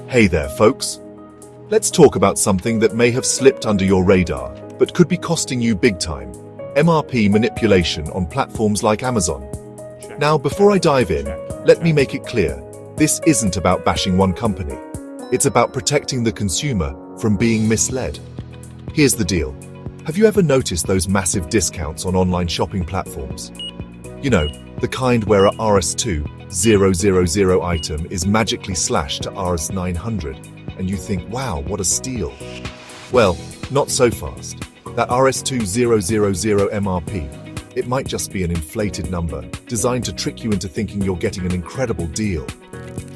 Hey there, folks. Let's talk about something that may have slipped under your radar, but could be costing you big time. MRP manipulation on platforms like Amazon. Now, before I dive in, let me make it clear. This isn't about bashing one company. It's about protecting the consumer from being misled. Here's the deal. Have you ever noticed those massive discounts on online shopping platforms? You know, the kind where a Rs2,000 item is magically slashed to Rs900, and you think, wow, what a steal. Well, not so fast. That Rs2000 MRP, it might just be an inflated number, designed to trick you into thinking you're getting an incredible deal.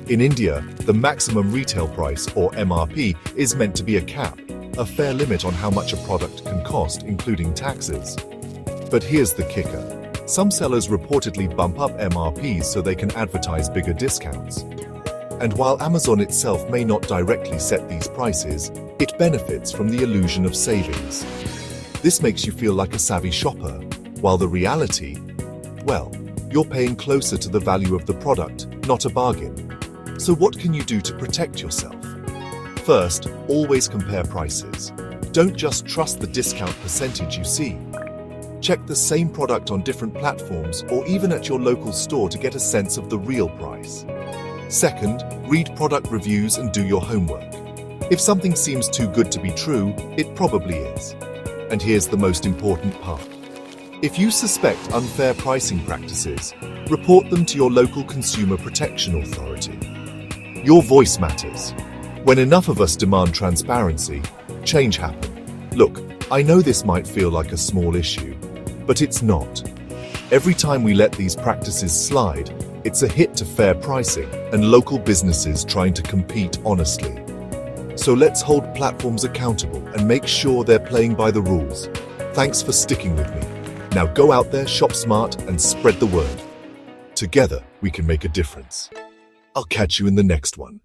In India, the maximum retail price, or MRP, is meant to be a cap, a fair limit on how much a product can cost, including taxes. But here's the kicker. Some sellers reportedly bump up MRPs so they can advertise bigger discounts. And while Amazon itself may not directly set these prices, it benefits from the illusion of savings. This makes you feel like a savvy shopper, while the reality, well, you're paying closer to the value of the product, not a bargain. So what can you do to protect yourself? First, always compare prices. Don't just trust the discount percentage you see. Check the same product on different platforms or even at your local store to get a sense of the real price. Second, read product reviews and do your homework. If something seems too good to be true, it probably is. And here's the most important part. If you suspect unfair pricing practices, report them to your local consumer protection authority. Your voice matters. When enough of us demand transparency, change happens. Look, I know this might feel like a small issue, but it's not. Every time we let these practices slide, it's a hit to fair pricing and local businesses trying to compete honestly. So let's hold platforms accountable and make sure they're playing by the rules. Thanks for sticking with me. Now go out there, shop smart, and spread the word. Together, we can make a difference. I'll catch you in the next one.